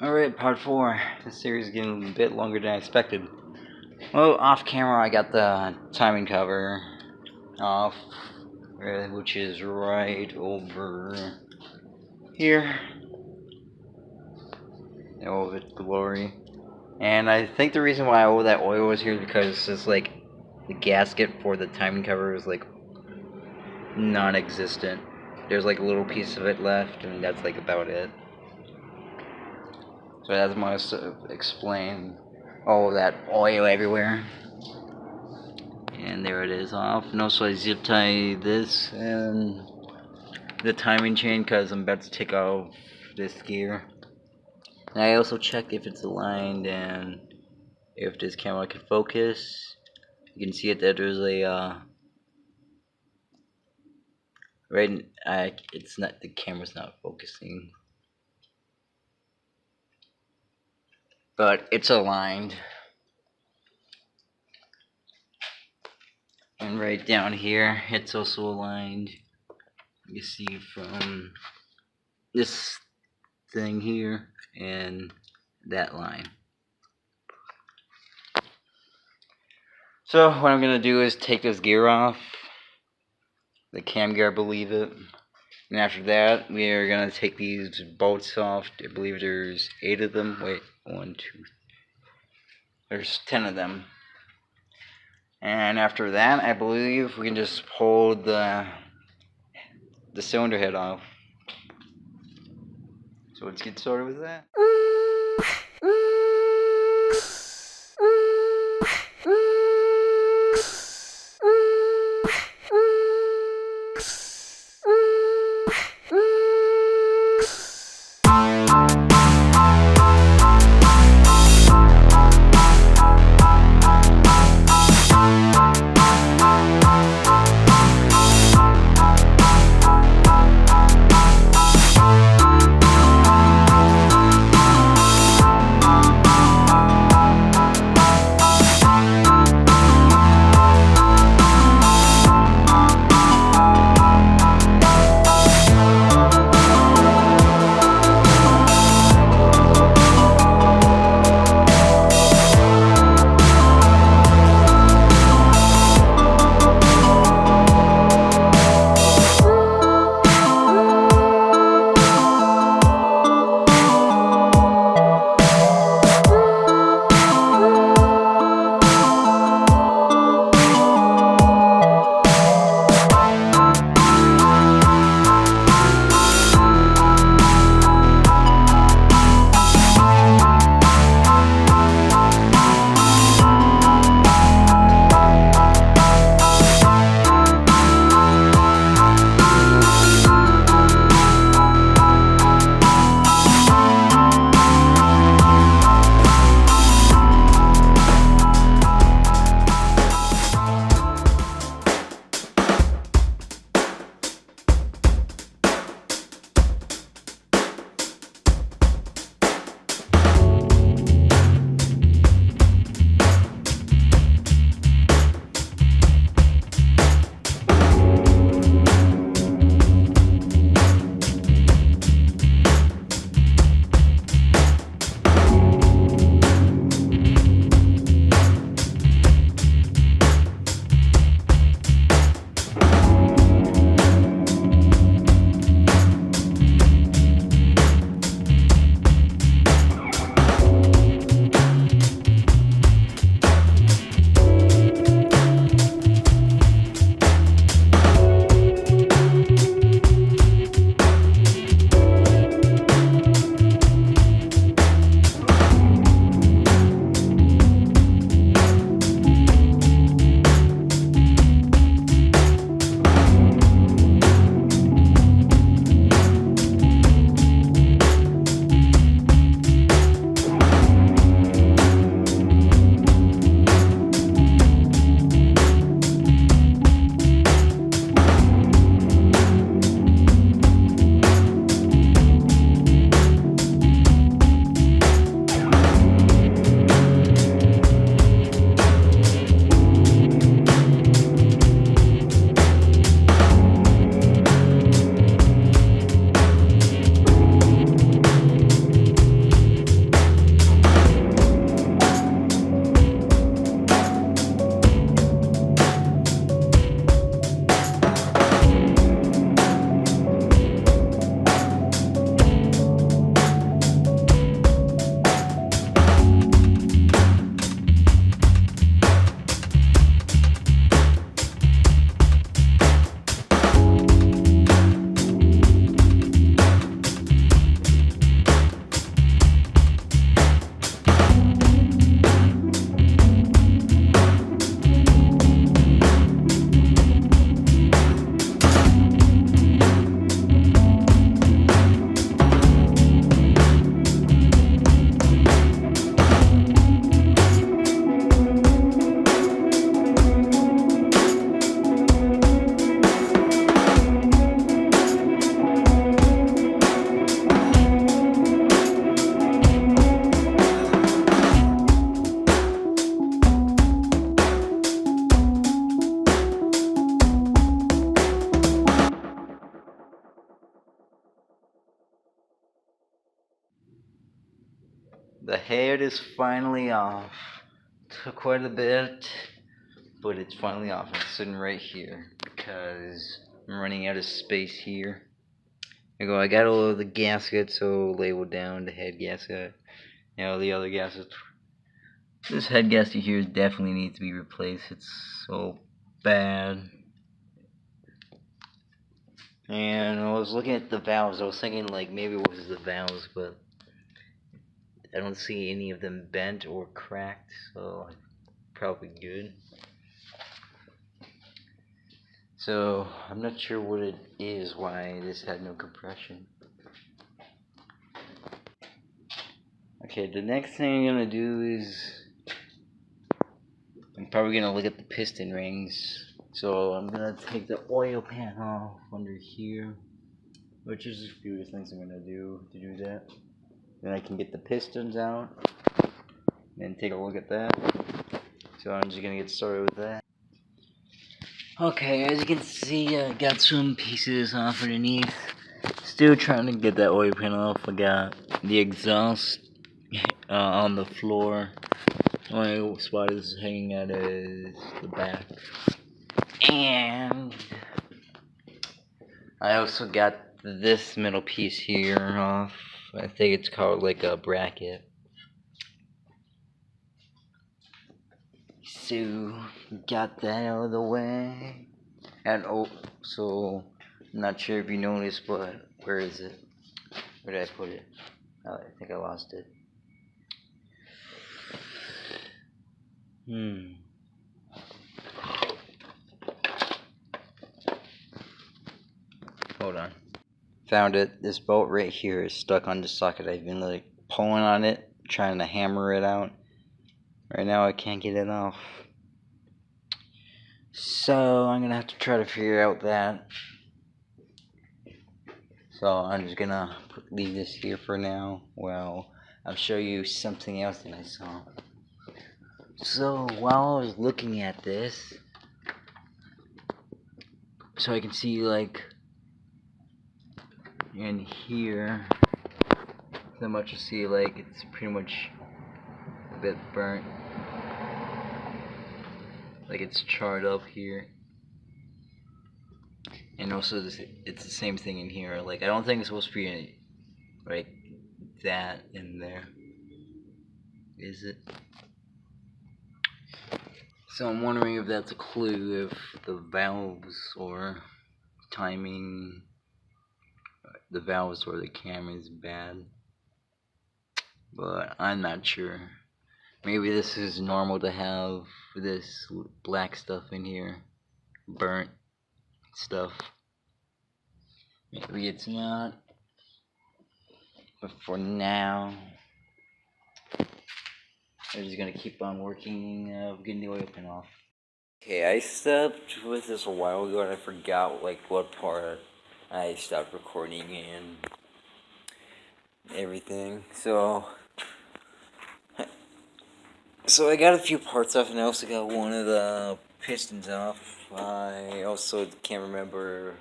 Alright, part 4. This series is getting a bit longer than I expected. Well, off camera I got the timing cover off, which is right over here. All of its glory. And I think the reason why all that oil was here is because it's like the gasket for the timing cover is like non-existent. There's like a little piece of it left, and that's like about it. So that's must explain all of that oil everywhere. And there it is off. And also I zip tie this and the timing chain because I'm about to take off this gear. And I also check if it's aligned and if this camera can focus. You can see it that there's a it's not, the camera's not focusing, but it's aligned. And right down here it's also aligned. You see from this thing here and that line. So what I'm gonna do is take this gear off, the cam gear, I believe it, and after that we are gonna take these bolts off. I believe there's 8 of them. Wait, 1, 2, there's 10 of them. And after that, I believe we can just pull the cylinder head off. So let's get started with that. The head is finally off. Took quite a bit, but it's finally off. It's sitting right here because I'm running out of space here. I got all of the gaskets so labeled down, the head gasket, the other gaskets. This head gasket here definitely needs to be replaced. It's so bad. And I was looking at the valves. I was thinking like maybe it was the valves, but I don't see any of them bent or cracked, so probably good. So I'm not sure what it is, why this had no compression. Okay, the next thing I'm gonna do is I'm probably gonna look at the piston rings. So I'm gonna take the oil pan off under here, which is a few things I'm gonna do to do that. Then I can get the pistons out and take a look at that. So I'm just gonna get started with that. Okay, as you can see, I got some pieces off underneath. Still trying to get that oil pan off. I got the exhaust on the floor. Only spot is hanging out is the back. And I also got this middle piece here off. I think it's called like a bracket. So, got that out of the way. And so, I'm not sure if you noticed, but where is it? Where did I put it? Oh, I think I lost it. Hold on. Found it. This bolt right here is stuck on the socket. I've been like pulling on it, trying to hammer it out. Right now I can't get it off. So I'm gonna have to try to figure out that. So I'm just gonna leave this here for now. Well, I'll show you something else that I saw. So while I was looking at this, so I can see like in here, not much to see, like it's pretty much a bit burnt. Like it's charred up here. And also it's the same thing in here. Like I don't think it's supposed to be like that in there. Is it? So I'm wondering if that's a clue if the valves or timing, the valves or the camera is bad. But I'm not sure. Maybe this is normal to have this black stuff in here, burnt stuff. Maybe it's not. But for now, I'm just gonna keep on working, getting the oil pan off. Okay, I stopped with this a while ago and I forgot like what part I stopped recording and everything. So I got a few parts off and I also got one of the pistons off. I also can't remember,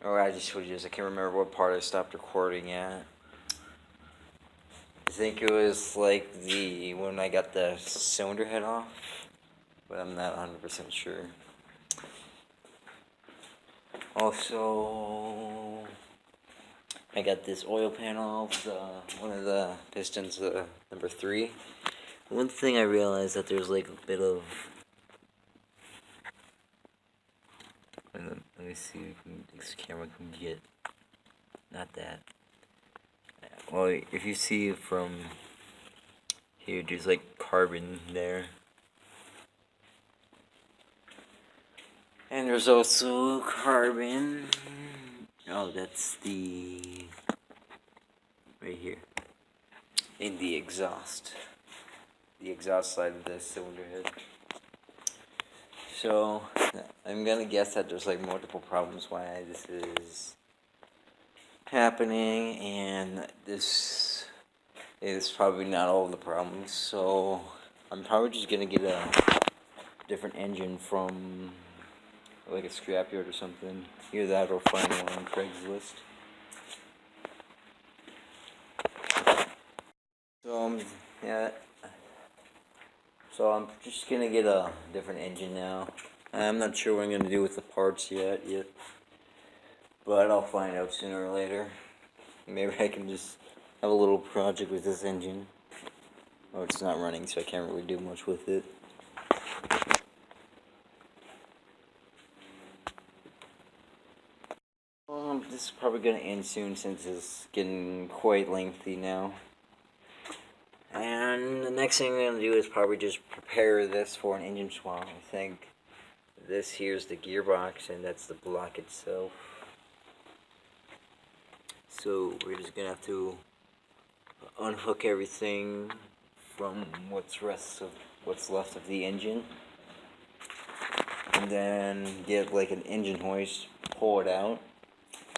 or I just told you this, I can't remember what part I stopped recording at. I think it was like when I got the cylinder head off, but I'm not 100% sure. Also, I got this oil pan off, one of the pistons, number 3. One thing I realized that there's like a bit of, let me see if this camera can get, not that. Well, if you see from here, there's like carbon there. And there's also carbon. Oh, that's right here. In the exhaust. The exhaust side of the cylinder head. So, I'm gonna guess that there's like multiple problems why this is happening, and this is probably not all the problems. So, I'm probably just gonna get a different engine from like a scrapyard or something. Either that or find one on Craigslist. So I'm Yeah. So I'm just gonna get a different engine now. I'm not sure what I'm gonna do with the parts yet, but I'll find out sooner or later. Maybe I can just have a little project with this engine. Oh, it's not running, so I can't really do much with it. This is probably gonna end soon since it's getting quite lengthy now. And the next thing I'm gonna do is probably just prepare this for an engine swap. I think this here's the gearbox and that's the block itself. So we're just gonna have to unhook everything from what's left of the engine, and then get like an engine hoist, pull it out,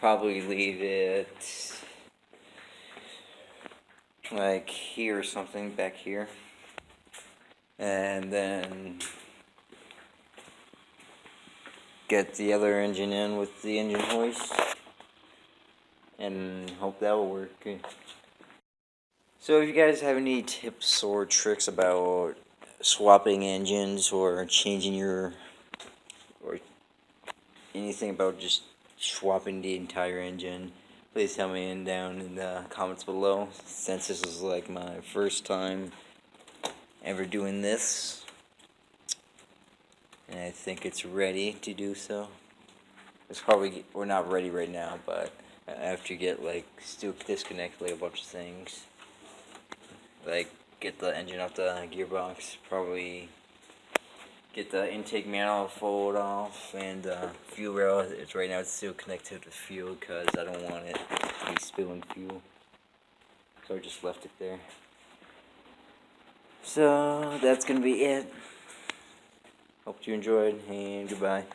probably leave it like here or something back here, and then get the other engine in with the engine hoist and hope that will work. So if you guys have any tips or tricks about swapping engines or changing your, or anything about just swapping the entire engine, please tell me down in the comments below, since this is like my first time ever doing this, and I think it's ready to do so. We're not ready right now, but I have to get like still disconnect like a bunch of things, like get the engine off the gearbox, probably get the intake manifold fold off, and fuel rail. It's right now it's still connected to fuel because I don't want it to be spilling fuel, so I just left it there. So that's gonna be it. Hope you enjoyed, and goodbye.